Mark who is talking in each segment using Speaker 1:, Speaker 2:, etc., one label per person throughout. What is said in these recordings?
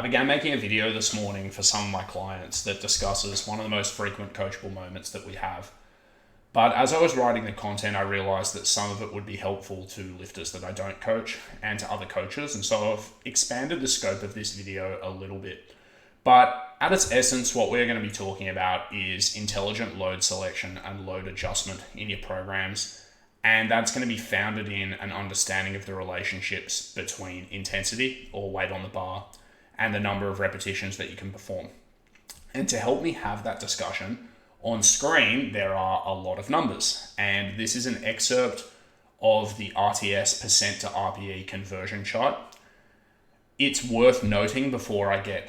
Speaker 1: began making a video this morning for some of my clients that discusses one of the most frequent coachable moments that we have. But as I was writing the content, I realized that some of it would be helpful to lifters that I don't coach and to other coaches. And so I've expanded the scope of this video a little bit. But at its essence, what we're going to be talking about is intelligent load selection and load adjustment in your programs. And that's going to be founded in an understanding of the relationships between intensity or weight on the bar and the number of repetitions that you can perform. And to help me have that discussion, on screen, there are a lot of numbers. And this is an excerpt of the RTS percent to RPE conversion chart. It's worth noting before I get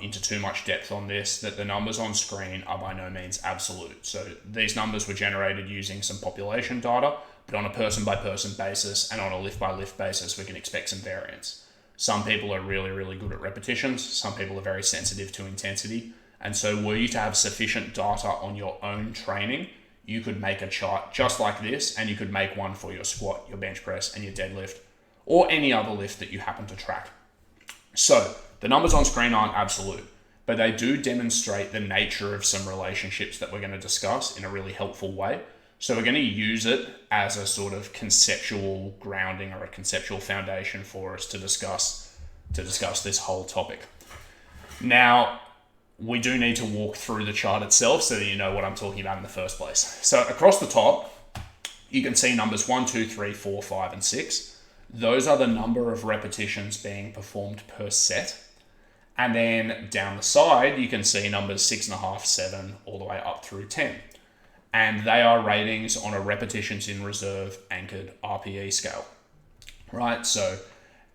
Speaker 1: into too much depth on this that the numbers on screen are by no means absolute. So these numbers were generated using some population data, but on a person-by-person basis and on a lift-by-lift basis, we can expect some variance. Some people are really, really good at repetitions. Some people are very sensitive to intensity. And so were you to have sufficient data on your own training, you could make a chart just like this, and you could make one for your squat, your bench press, and your deadlift, or any other lift that you happen to track. So the numbers on screen aren't absolute, but they do demonstrate the nature of some relationships that we're going to discuss in a really helpful way. So we're going to use it as a sort of conceptual grounding or a conceptual foundation for us to discuss this whole topic. Now, we do need to walk through the chart itself so that you know what I'm talking about in the first place. So across the top, you can see numbers 1, 2, 3, 4, 5, and 6. Those are the number of repetitions being performed per set. And then down the side, you can see numbers 6.5, 7, all the way up through 10. And they are ratings on a repetitions in reserve anchored RPE scale, right? So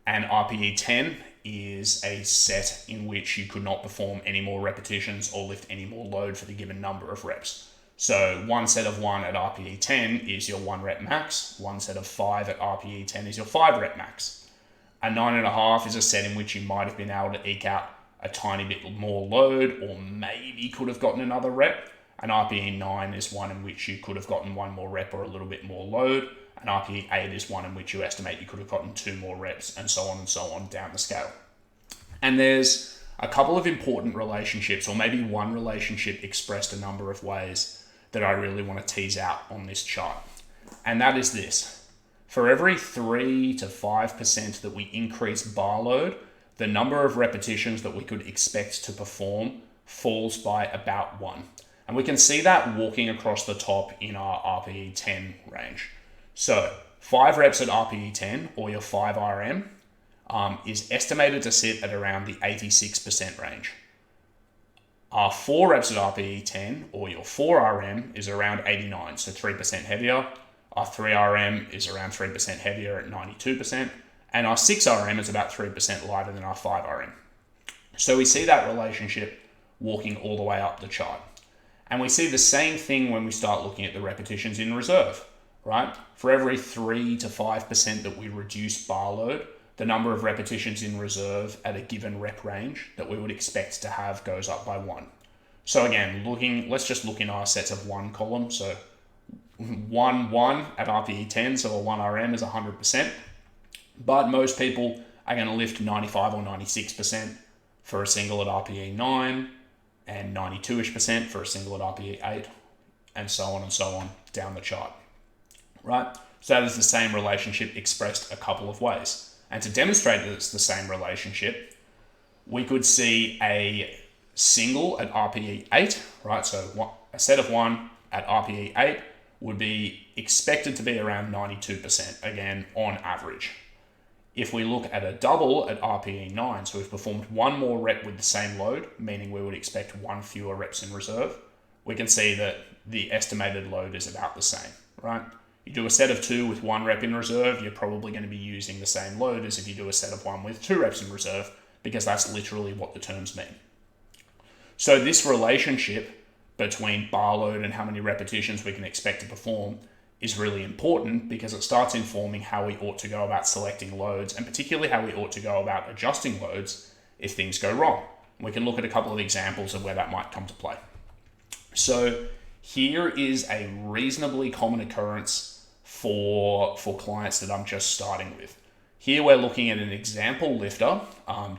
Speaker 1: an RPE 10 is a set in which you could not perform any more repetitions or lift any more load for the given number of reps. So one set of 1 at RPE 10 is your 1 rep max. One set of 5 at RPE 10 is your 5 rep max. A 9.5 is a set in which you might have been able to eke out a tiny bit more load or maybe could have gotten another rep. An RPE 9 is one in which you could have gotten 1 more rep or a little bit more load. An RPE 8 is one in which you estimate you could have gotten 2 more reps, and so on down the scale. And there's a couple of important relationships, or maybe one relationship expressed a number of ways, that I really want to tease out on this chart. And that is this. For every 3 to 5% that we increase bar load, the number of repetitions that we could expect to perform falls by about 1. And we can see that walking across the top in our RPE 10 range. So 5 reps at RPE 10, or your 5 RM, is estimated to sit at around the 86% range. Our 4 reps at RPE 10, or your 4 RM, is around 89, so 3% heavier. Our 3 RM is around 3% heavier at 92%. And our 6 RM is about 3% lighter than our 5 RM. So we see that relationship walking all the way up the chart. And we see the same thing when we start looking at the repetitions in reserve, right? For every 3 to 5% that we reduce bar load, the number of repetitions in reserve at a given rep range that we would expect to have goes up by 1. So again, let's just look in our sets of 1 column. So 1 at RPE 10, so a 1 RM is 100%. But most people are going to lift 95 or 96% for a single at RPE 9, and 92-ish% for a single at RPE 8, and so on down the chart, right? So that is the same relationship expressed a couple of ways. And to demonstrate that it's the same relationship, we could see a single at RPE 8, right? So a set of 1 at RPE 8 would be expected to be around 92%, again, on average. If we look at a double at RPE 9, so we've performed 1 more rep with the same load, meaning we would expect 1 fewer reps in reserve, we can see that the estimated load is about the same, right? You do a set of 2 with 1 rep in reserve, you're probably going to be using the same load as if you do a set of 1 with 2 reps in reserve, because that's literally what the terms mean. So this relationship between bar load and how many repetitions we can expect to perform is really important because it starts informing how we ought to go about selecting loads, and particularly how we ought to go about adjusting loads if things go wrong. We can look at a couple of examples of where that might come to play. So here is a reasonably common occurrence for clients that I'm just starting with. Here we're looking at an example lifter.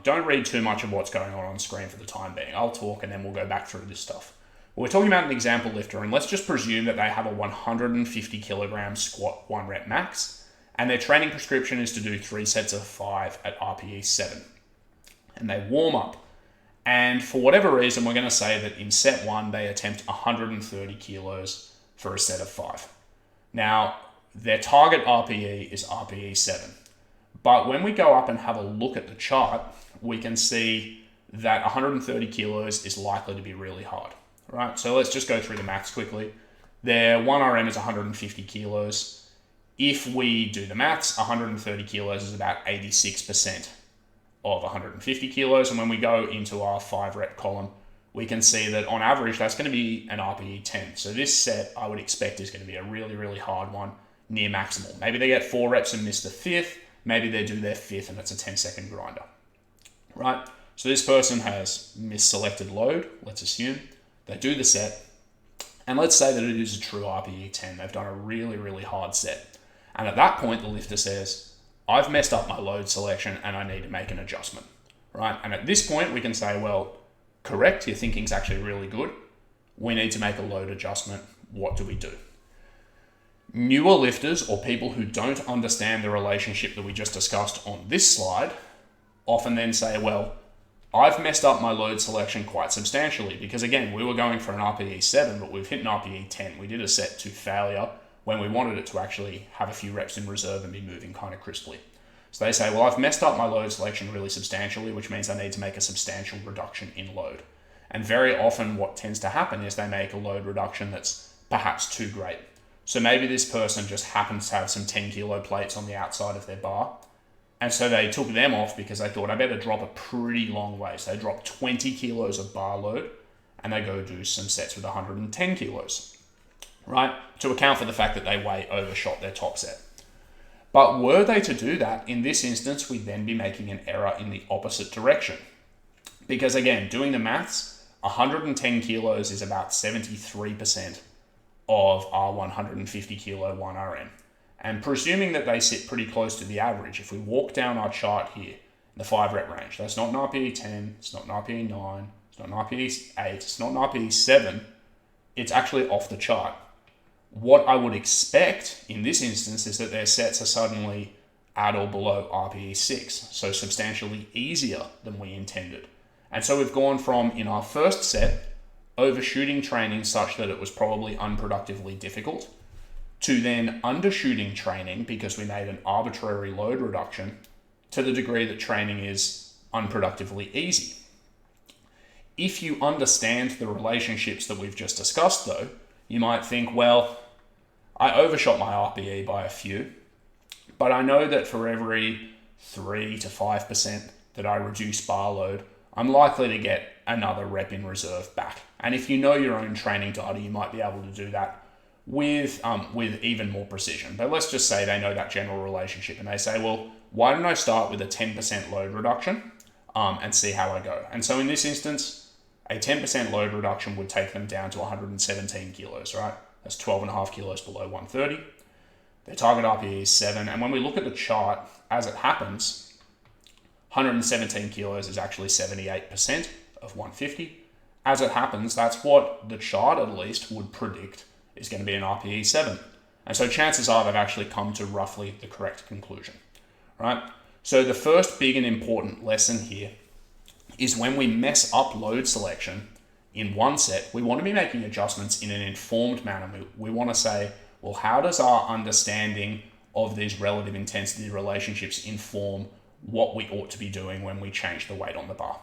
Speaker 1: Don't read too much of what's going on screen for the time being. I'll talk and then we'll go back through this stuff. We're talking about an example lifter, and let's just presume that they have a 150 kilogram squat 1 rep max, and their training prescription is to do 3 sets of 5 at RPE 7. And they warm up. And for whatever reason, we're going to say that in set 1, they attempt 130 kilos for a set of 5. Now, their target RPE is RPE 7. But when we go up and have a look at the chart, we can see that 130 kilos is likely to be really hard, right? So let's just go through the maths quickly. Their 1RM is 150 kilos. If we do the maths, 130 kilos is about 86% of 150 kilos. And when we go into our 5 rep column, we can see that on average, that's going to be an RPE 10. So this set I would expect is going to be a really, really hard one, near maximal. Maybe they get 4 reps and miss the 5th. Maybe they do their 5th and it's a 10-second grinder, right? So this person has misselected load, let's assume. They do the set, and let's say that it is a true RPE 10. They've done a really, really hard set. And at that point, the lifter says, I've messed up my load selection and I need to make an adjustment, right? And at this point, we can say, well, correct, your thinking's actually really good. We need to make a load adjustment. What do we do? Newer lifters or people who don't understand the relationship that we just discussed on this slide often then say, well, I've messed up my load selection quite substantially because, again, we were going for an RPE 7, but we've hit an RPE 10. We did a set to failure when we wanted it to actually have a few reps in reserve and be moving kind of crisply. So they say, well, I've messed up my load selection really substantially, which means I need to make a substantial reduction in load. And very often what tends to happen is they make a load reduction that's perhaps too great. So maybe this person just happens to have some 10 kilo plates on the outside of their bar. And so they took them off because they thought, I better drop a pretty long way. So they drop 20 kilos of bar load and they go do some sets with 110 kilos, right? To account for the fact that they way overshot their top set. But were they to do that, in this instance, we'd then be making an error in the opposite direction. Because again, doing the maths, 110 kilos is about 73% of our 150 kilo 1RM. And presuming that they sit pretty close to the average, if we walk down our chart here, the 5 rep range, that's not an RPE 10, it's not an RPE 9, it's not an RPE 8, it's not an RPE 7, it's actually off the chart. What I would expect in this instance is that their sets are suddenly at or below RPE 6, so substantially easier than we intended. And so we've gone from, in our first set, overshooting training such that it was probably unproductively difficult, to then undershooting training because we made an arbitrary load reduction to the degree that training is unproductively easy. If you understand the relationships that we've just discussed though, you might think, well, I overshot my RPE by a few, but I know that for every 3 to 5% that I reduce bar load, I'm likely to get another rep in reserve back. And if you know your own training data, you might be able to do that with even more precision. But let's just say they know that general relationship and they say, well, why don't I start with a 10% load reduction and see how I go? And so in this instance, a 10% load reduction would take them down to 117 kilos, right? That's 12.5 kilos below 130. Their target RPE is 7. And when we look at the chart, as it happens, 117 kilos is actually 78% of 150. As it happens, that's what the chart at least would predict is going to be an RPE 7. And so chances are they've actually come to roughly the correct conclusion, right? So the first big and important lesson here is when we mess up load selection in one set, we want to be making adjustments in an informed manner. We want to say, well, how does our understanding of these relative intensity relationships inform what we ought to be doing when we change the weight on the bar?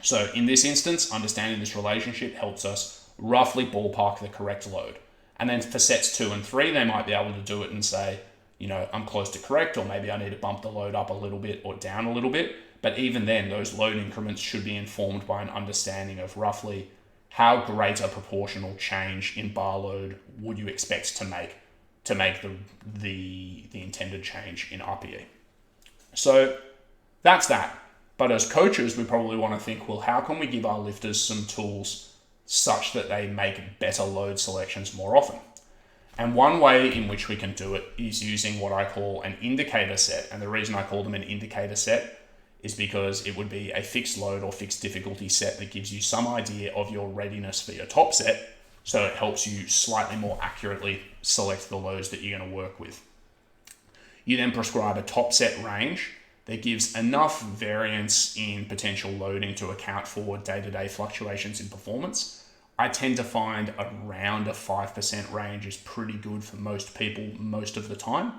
Speaker 1: So in this instance, understanding this relationship helps us roughly ballpark the correct load. And then for sets 2 and 3, they might be able to do it and say, you know, I'm close to correct, or maybe I need to bump the load up a little bit or down a little bit. But even then, those load increments should be informed by an understanding of roughly how great a proportional change in bar load would you expect to make the intended change in RPE. So that's that. But as coaches, we probably want to think, well, how can we give our lifters some tools such that they make better load selections more often? And one way in which we can do it is using what I call an indicator set. And the reason I call them an indicator set is because it would be a fixed load or fixed difficulty set that gives you some idea of your readiness for your top set. So it helps you slightly more accurately select the loads that you're going to work with. You then prescribe a top set range that gives enough variance in potential loading to account for day-to-day fluctuations in performance. I tend to find around a 5% range is pretty good for most people most of the time,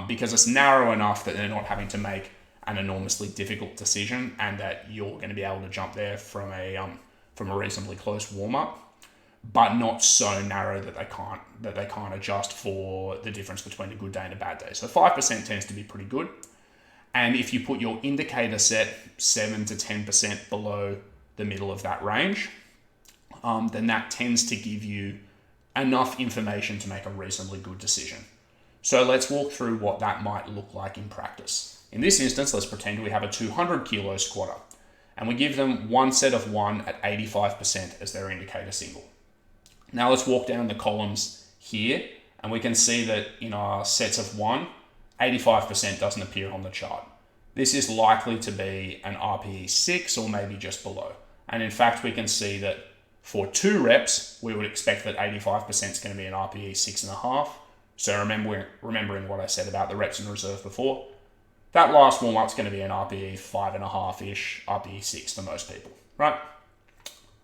Speaker 1: because it's narrow enough that they're not having to make an enormously difficult decision, and that you're going to be able to jump there from a reasonably close warm-up, but not so narrow that they can't adjust for the difference between a good day and a bad day. So 5% tends to be pretty good. And if you put your indicator set 7 to 10% below the middle of that range, then that tends to give you enough information to make a reasonably good decision. So let's walk through what that might look like in practice. In this instance, let's pretend we have a 200 kilo squatter, and we give them one set of 1 at 85% as their indicator single. Now let's walk down the columns here, and we can see that in our sets of 1, 85% doesn't appear on the chart. This is likely to be an RPE 6 or maybe just below. And in fact, we can see that for 2 reps, we would expect that 85% is going to be an RPE 6.5. So remembering what I said about the reps in reserve before, that last warm-up is going to be an RPE 5.5-ish, RPE 6 for most people, right?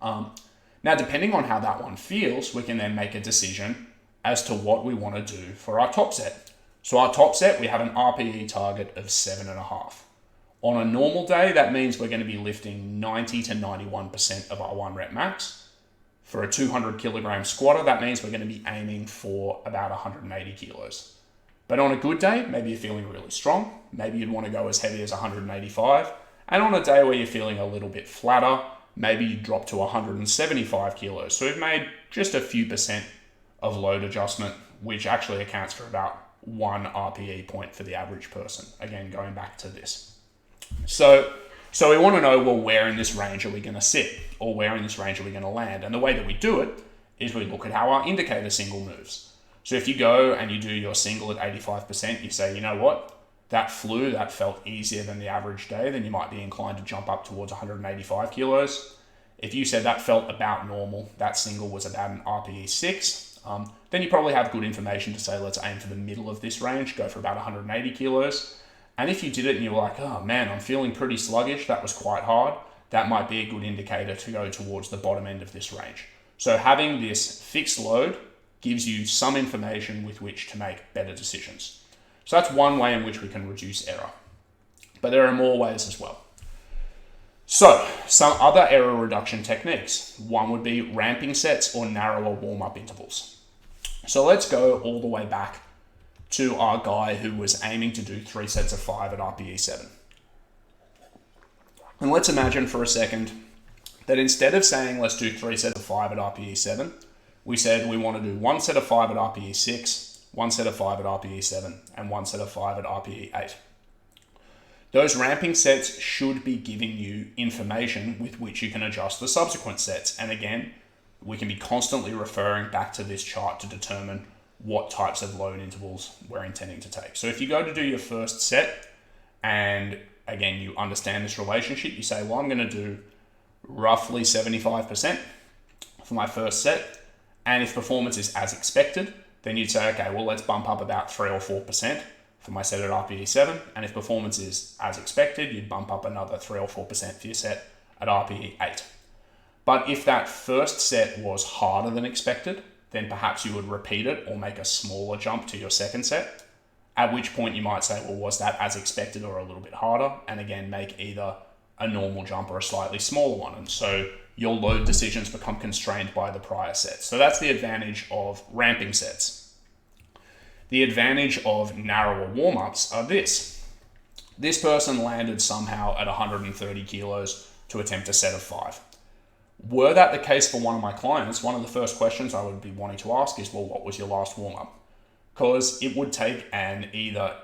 Speaker 1: Now, depending on how that one feels, we can then make a decision as to what we want to do for our top set. So our top set, we have an RPE target of 7.5. On a normal day, that means we're going to be lifting 90 to 91% of our 1 rep max. For a 200 kilogram squatter, that means we're going to be aiming for about 180 kilos. But on a good day, maybe you're feeling really strong. Maybe you'd want to go as heavy as 185. And on a day where you're feeling a little bit flatter, maybe you drop to 175 kilos. So we've made just a few percent of load adjustment, which actually accounts for about 1 RPE point for the average person. Again, going back to this. So we want to know, well, where in this range are we going to sit? Or where in this range are we going to land? And the way that we do it is we look at how our indicator single moves. So if you go and you do your single at 85%, you say, you know what? That flew, that felt easier than the average day, then you might be inclined to jump up towards 185 kilos. If you said that felt about normal, that single was about an RPE 6, then you probably have good information to say, let's aim for the middle of this range, go for about 180 kilos. And if you did it and you were like, oh man, I'm feeling pretty sluggish, that was quite hard, that might be a good indicator to go towards the bottom end of this range. So having this fixed load gives you some information with which to make better decisions. So that's one way in which we can reduce error. But there are more ways as well. So some other error reduction techniques. One would be ramping sets or narrower warm-up intervals. So let's go all the way back to our guy who was aiming to do 3 sets of 5 at RPE 7. And let's imagine for a second that instead of saying let's do 3 sets of 5 at RPE 7, we said we want to do 1 set of 5 at RPE 6, 1 set of 5 at RPE 7, and 1 set of 5 at RPE 8. Those ramping sets should be giving you information with which you can adjust the subsequent sets. And again, we can be constantly referring back to this chart to determine what types of load intervals we're intending to take. So if you go to do your first set, and again, you understand this relationship, you say, well, I'm going to do roughly 75% for my first set. And if performance is as expected, then you'd say, okay, well, let's bump up about 3 or 4% for my set at RPE 7. And if performance is as expected, you'd bump up another 3 or 4% for your set at RPE 8. But if that first set was harder than expected, then perhaps you would repeat it or make a smaller jump to your second set, at which point you might say, well, was that as expected or a little bit harder? And again, make either a normal jump or a slightly smaller one. And so your load decisions become constrained by the prior sets. So that's the advantage of ramping sets. The advantage of narrower warm-ups are this. This person landed somehow at 130 kilos to attempt a set of 5. Were that the case for one of my clients, one of the first questions I would be wanting to ask is, well, what was your last warm-up? Because it would take an either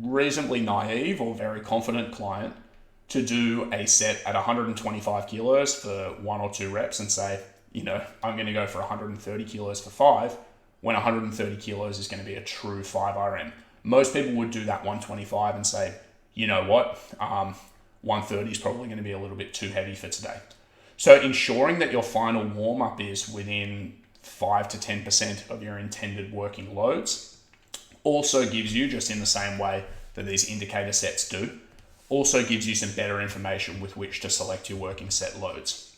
Speaker 1: reasonably naive or very confident client to do a set at 125 kilos for 1 or 2 reps and say, you know, I'm going to go for 130 kilos for 5, when 130 kilos is going to be a true 5RM. Most people would do that 125 and say, you know what, 130 is probably going to be a little bit too heavy for today. So ensuring that your final warm-up is within 5 to 10% of your intended working loads also gives you, just in the same way that these indicator sets do, also gives you some better information with which to select your working set loads.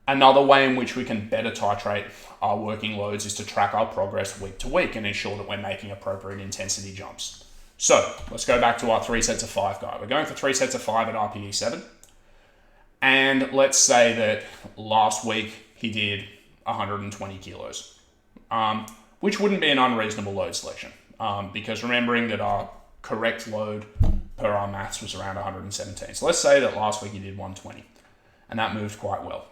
Speaker 1: Another way in which we can better titrate our working loads is to track our progress week to week and ensure that we're making appropriate intensity jumps. So let's go back to our 3 sets of 5 guy. We're going for 3 sets of 5 at RPE 7. And let's say that last week he did 120 kilos, which wouldn't be an unreasonable load selection, because remembering that our correct load per our maths was around 117. So let's say that last week he did 120, and that moved quite well.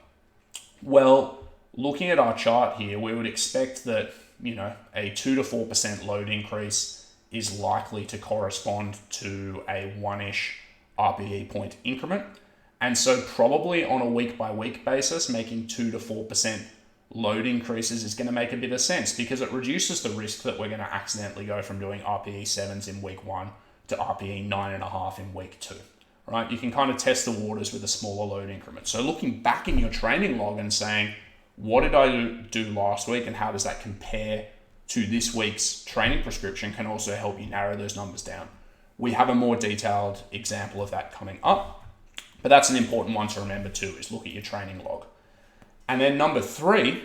Speaker 1: Well, looking at our chart here, we would expect that, a 2 to 4% load increase is likely to correspond to a 1-ish RPE point increment. And so probably on a week by week basis, making 2 to 4% load increases is going to make a bit of sense, because it reduces the risk that we're going to accidentally go from doing RPE 7s in week 1 to RPE 9.5 in week 2. Right? You can kind of test the waters with a smaller load increment. So looking back in your training log and saying, what did I do last week and how does that compare to this week's training prescription, can also help you narrow those numbers down. We have a more detailed example of that coming up, but that's an important one to remember too, is look at your training log. And then number 3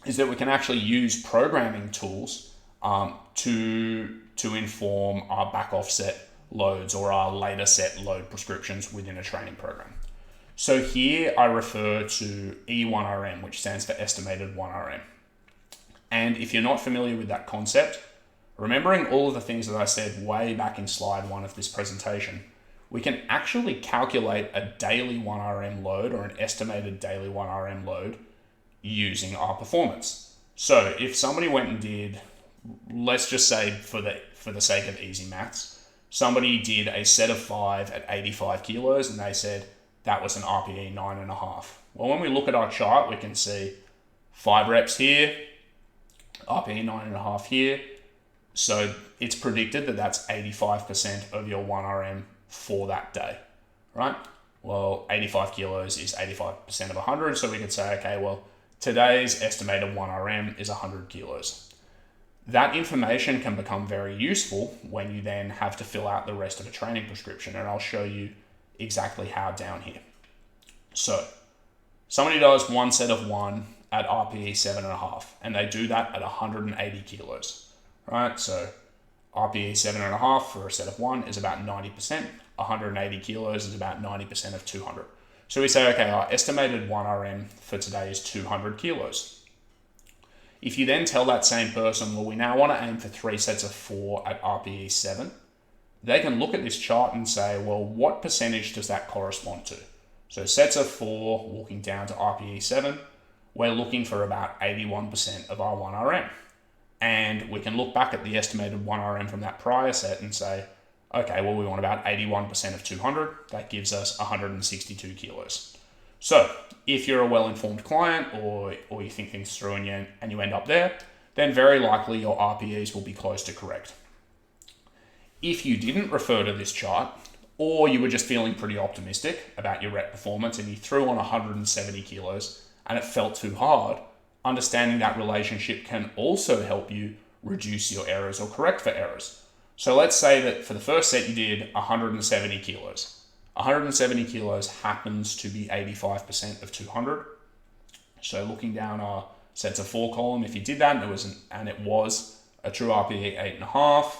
Speaker 1: is that we can actually use programming tools to inform our back offset loads or our later set load prescriptions within a training program. So here I refer to E1RM, which stands for estimated 1RM. And if you're not familiar with that concept, remembering all of the things that I said way back in slide 1 of this presentation, we can actually calculate a daily 1RM load or an estimated daily 1RM load using our performance. So if somebody went and did, let's just say for the sake of easy maths, somebody did a set of 5 at 85 kilos and they said that was an RPE 9.5. Well, when we look at our chart, we can see 5 reps here, RPE 9.5 here. So it's predicted that that's 85% of your 1RM for that day, right? Well, 85 kilos is 85% of 100. So we could say, okay, well, today's estimated 1RM is 100 kilos. That information can become very useful when you then have to fill out the rest of a training prescription. And I'll show you exactly how down here. So somebody does 1 set of 1 at RPE 7.5, and they do that at 180 kilos, right? So RPE 7.5 for a set of 1 is about 90%. 180 kilos is about 90% of 200. So we say, okay, our estimated 1RM for today is 200 kilos. If you then tell that same person, well, we now want to aim for 3 sets of 4 at RPE 7, they can look at this chart and say, well, what percentage does that correspond to? So sets of 4, walking down to RPE 7, we're looking for about 81% of our 1RM. And we can look back at the estimated 1RM from that prior set and say, okay, well, we want about 81% of 200. That gives us 162 kilos. So if you're a well-informed client or you think things through and you end up there, then very likely your RPEs will be close to correct. If you didn't refer to this chart, or you were just feeling pretty optimistic about your rep performance and you threw on 170 kilos and it felt too hard, understanding that relationship can also help you reduce your errors or correct for errors. So let's say that for the first set you did 170 kilos. 170 kilos happens to be 85% of 200. So looking down our sets of 4 column, if you did that and it was a true RPE 8.5,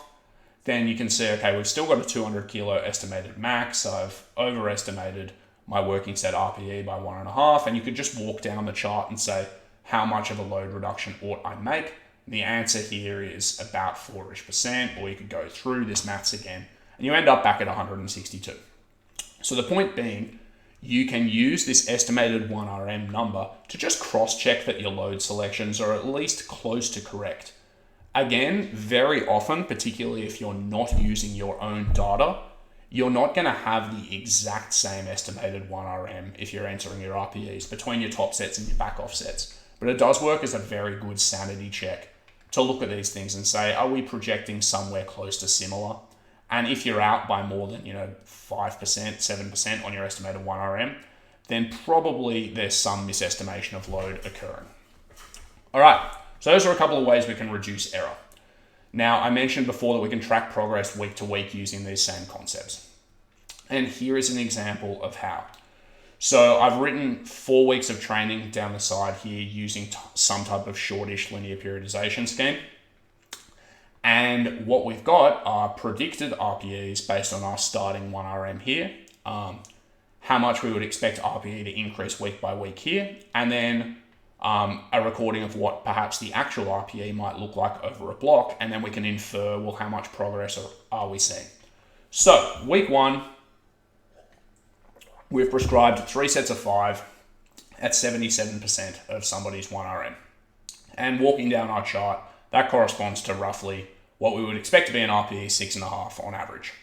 Speaker 1: then you can see, okay, we've still got a 200 kilo estimated max. I've overestimated my working set RPE by 1.5, and you could just walk down the chart and say, how much of a load reduction ought I make? The answer here is about 4-ish%, or you could go through this maths again, and you end up back at 162. So the point being, you can use this estimated 1RM number to just cross-check that your load selections are at least close to correct. Again, very often, particularly if you're not using your own data, you're not going to have the exact same estimated 1RM if you're entering your RPEs between your top sets and your back off sets. But it does work as a very good sanity check to look at these things and say, are we projecting somewhere close to similar? And if you're out by more than 5%, 7% on your estimated 1RM, then probably there's some misestimation of load occurring. All right, so those are a couple of ways we can reduce error. Now, I mentioned before that we can track progress week to week using these same concepts. And here is an example of how. So I've written 4 weeks of training down the side here using some type of shortish linear periodization scheme. And what we've got are predicted RPEs based on our starting 1RM here, how much we would expect RPE to increase week by week here, and then a recording of what perhaps the actual RPE might look like over a block, and then we can infer, well, how much progress are we seeing? So week 1, we've prescribed 3 sets of 5 at 77% of somebody's 1RM. And walking down our chart, that corresponds to roughly what we would expect to be an RPE 6.5 on average.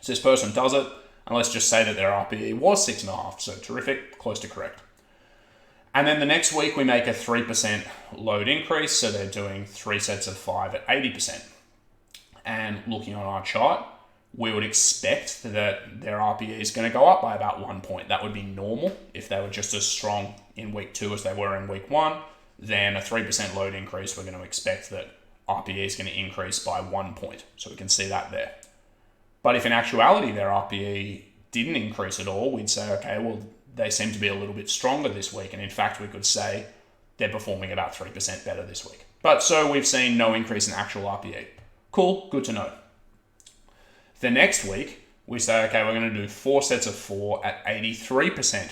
Speaker 1: So this person does it, and let's just say that their RPE was 6.5, so terrific, close to correct. And then the next week we make a 3% load increase, so they're doing 3 sets of 5 at 80%. And looking on our chart, we would expect that their RPE is going to go up by about 1 point. That would be normal. If they were just as strong in week 2 as they were in week 1, then a 3% load increase, we're going to expect that RPE is going to increase by 1 point. So we can see that there. But if in actuality their RPE didn't increase at all, we'd say, okay, well, they seem to be a little bit stronger this week. And in fact, we could say they're performing about 3% better this week. But so we've seen no increase in actual RPE. Cool, good to know. The next week, we say, okay, we're going to do 4 sets of 4 at 83%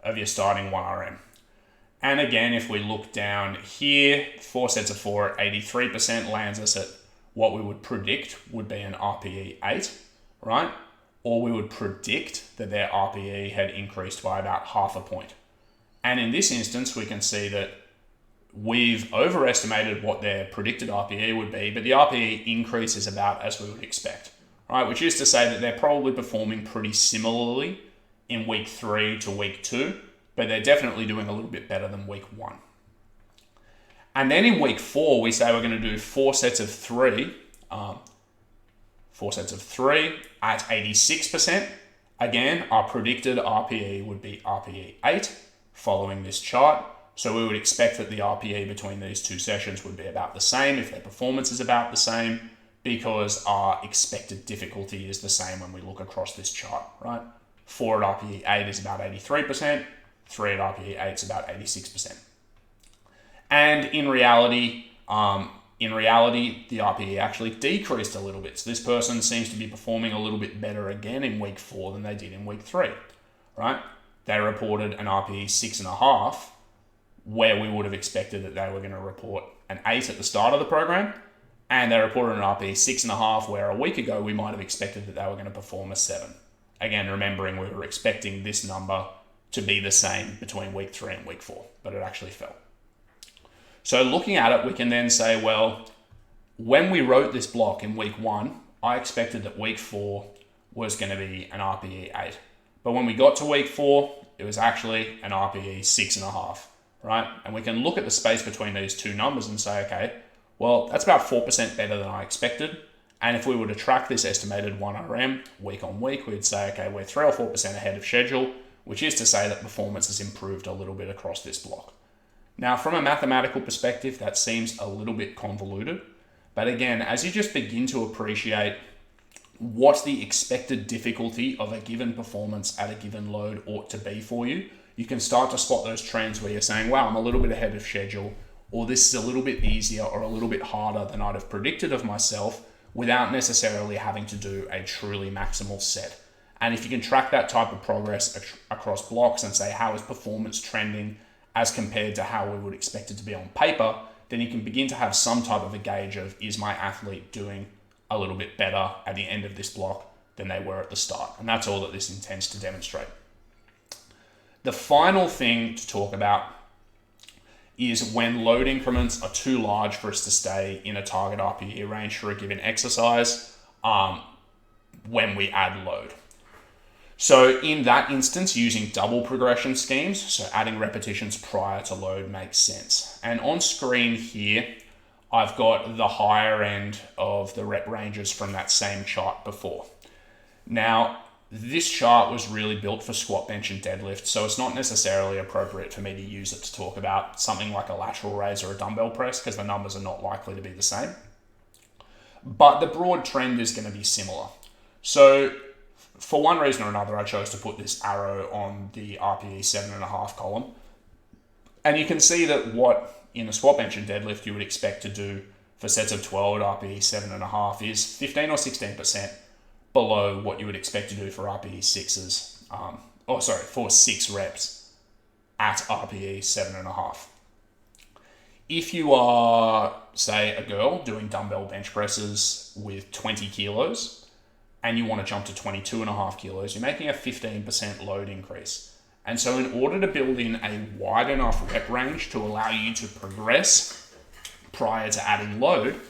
Speaker 1: of your starting 1RM. And again, if we look down here, 4 sets of 4 at 83% lands us at what we would predict would be an RPE 8, right? Or we would predict that their RPE had increased by about 0.5 point. And in this instance, we can see that we've overestimated what their predicted RPE would be, but the RPE increase is about as we would expect, right? Which is to say that they're probably performing pretty similarly in week 3 to week 2, but they're definitely doing a little bit better than week 1. And then in week 4, we say we're going to do 4 sets of 3, 4 sets of 3 at 86%. Again, our predicted RPE would be RPE 8 following this chart. So we would expect that the RPE between these 2 sessions would be about the same if their performance is about the same, because our expected difficulty is the same when we look across this chart, right? 4 at RPE 8 is about 83%, 3 at RPE 8 is about 86%. And in reality, the RPE actually decreased a little bit. So this person seems to be performing a little bit better again in week 4 than they did in week 3, right? They reported an RPE 6.5, where we would have expected that they were going to report an 8 at the start of the program. And they reported an RPE 6.5, where a week ago we might have expected that they were going to perform a 7. Again, remembering we were expecting this number to be the same between week 3 and week 4, but it actually fell. So looking at it, we can then say, well, when we wrote this block in week 1, I expected that week 4 was going to be an RPE 8. But when we got to week 4, it was actually an RPE 6.5, right? And we can look at the space between these 2 numbers and say, okay, well, that's about 4% better than I expected. And if we were to track this estimated 1RM week on week, we'd say, okay, we're 3 or 4% ahead of schedule, which is to say that performance has improved a little bit across this block. Now, from a mathematical perspective, that seems a little bit convoluted. But again, as you just begin to appreciate what the expected difficulty of a given performance at a given load ought to be for you, you can start to spot those trends where you're saying, wow, I'm a little bit ahead of schedule, or this is a little bit easier or a little bit harder than I'd have predicted of myself, without necessarily having to do a truly maximal set. And if you can track that type of progress across blocks and say, how is performance trending as compared to how we would expect it to be on paper, then you can begin to have some type of a gauge of, is my athlete doing a little bit better at the end of this block than they were at the start? And that's all that this intends to demonstrate. The final thing to talk about is when load increments are too large for us to stay in a target RPE range for a given exercise when we add load. So in that instance, using double progression schemes, so adding repetitions prior to load makes sense. And on screen here, I've got the higher end of the rep ranges from that same chart before. Now, this chart was really built for squat, bench, and deadlift, so it's not necessarily appropriate for me to use it to talk about something like a lateral raise or a dumbbell press, because the numbers are not likely to be the same. But the broad trend is going to be similar. So for one reason or another, I chose to put this arrow on the RPE 7.5 column. And you can see that what in a squat, bench, and deadlift you would expect to do for sets of 12 at RPE 7.5 is 15 or 16% below what you would expect to do for RPE 6s, for 6 reps at RPE 7.5. If you are, say, a girl doing dumbbell bench presses with 20 kilos and you want to jump to 22.5 kilos, you're making a 15% load increase. And so in order to build in a wide enough rep range to allow you to progress prior to adding load,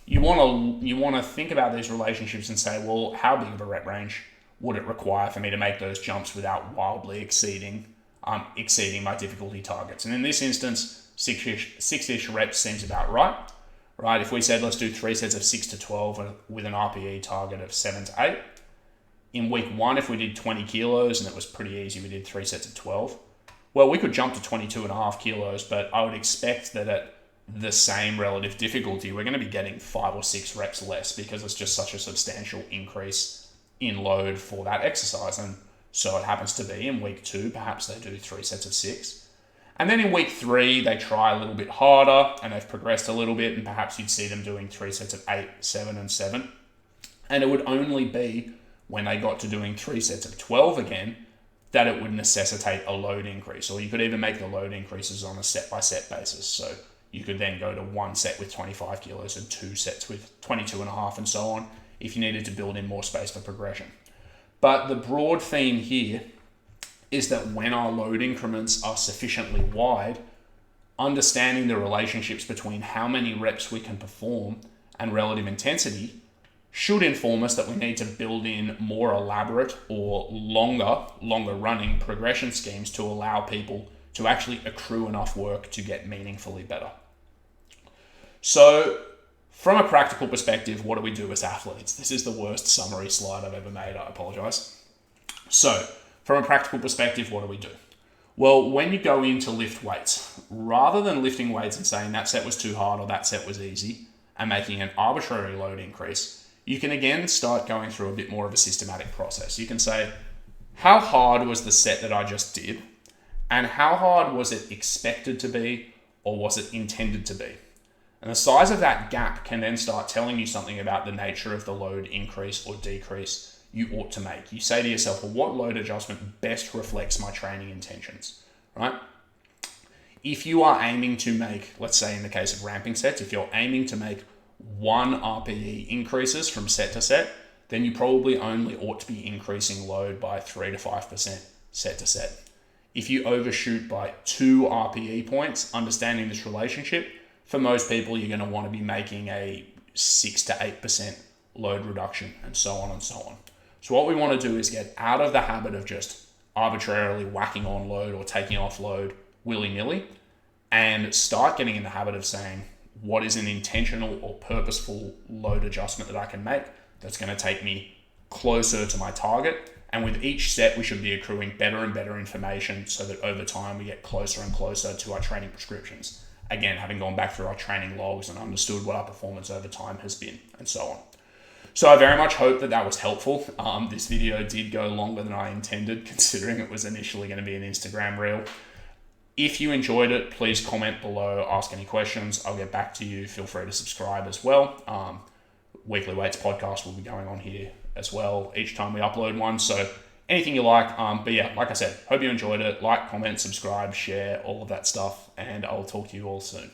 Speaker 1: you want to think about these relationships and say, well, how big of a rep range would it require for me to make those jumps without wildly exceeding my difficulty targets? And in this instance, six-ish reps seems about right? If we said let's do 3 sets of 6 to 12 with an RPE target of 7 to 8. In week 1, if we did 20 kilos and it was pretty easy, we did 3 sets of 12. Well, we could jump to 22.5 kilos, but I would expect that at the same relative difficulty, we're going to be getting 5 or 6 reps less because it's just such a substantial increase in load for that exercise. And so it happens to be in week 2, perhaps they do 3 sets of 6. And then in week 3, they try a little bit harder and they've progressed a little bit, and perhaps you'd see them doing 3 sets of 8, 7, and 7. And it would only be when they got to doing 3 sets of 12 again that it would necessitate a load increase. Or you could even make the load increases on a set-by-set basis. So you could then go to 1 set with 25 kilos and 2 sets with 22.5 and so on if you needed to build in more space for progression. But the broad theme here is that when our load increments are sufficiently wide, understanding the relationships between how many reps we can perform and relative intensity should inform us that we need to build in more elaborate or longer running progression schemes to allow people to actually accrue enough work to get meaningfully better. So from a practical perspective, what do we do as athletes? This is the worst summary slide I've ever made. I apologize. So from a practical perspective, what do we do? Well, when you go in to lift weights, rather than lifting weights and saying that set was too hard or that set was easy and making an arbitrary load increase, you can again start going through a bit more of a systematic process. You can say, how hard was the set that I just did? And how hard was it expected to be, or was it intended to be? And the size of that gap can then start telling you something about the nature of the load increase or decrease you ought to make. You say to yourself, well, what load adjustment best reflects my training intentions, right? If you are aiming to make, let's say in the case of ramping sets, if you're aiming to make 1 RPE increases from set to set, then you probably only ought to be increasing load by 3 to 5% set to set. If you overshoot by 2 RPE points, understanding this relationship, for most people, you're going to want to be making a 6 to 8% load reduction and so on and so on. So what we want to do is get out of the habit of just arbitrarily whacking on load or taking off load willy-nilly and start getting in the habit of saying, what is an intentional or purposeful load adjustment that I can make that's going to take me closer to my target? And with each set, we should be accruing better and better information so that over time we get closer and closer to our training prescriptions. Again, having gone back through our training logs and understood what our performance over time has been and so on. So I very much hope that that was helpful. This video did go longer than I intended, considering it was initially going to be an Instagram reel. If you enjoyed it, please comment below, ask any questions. I'll get back to you. Feel free to subscribe as well. Weekly Weights podcast will be going on here as well each time we upload one. So anything you like. But yeah, like I said, hope you enjoyed it. Like, comment, subscribe, share, all of that stuff. And I'll talk to you all soon.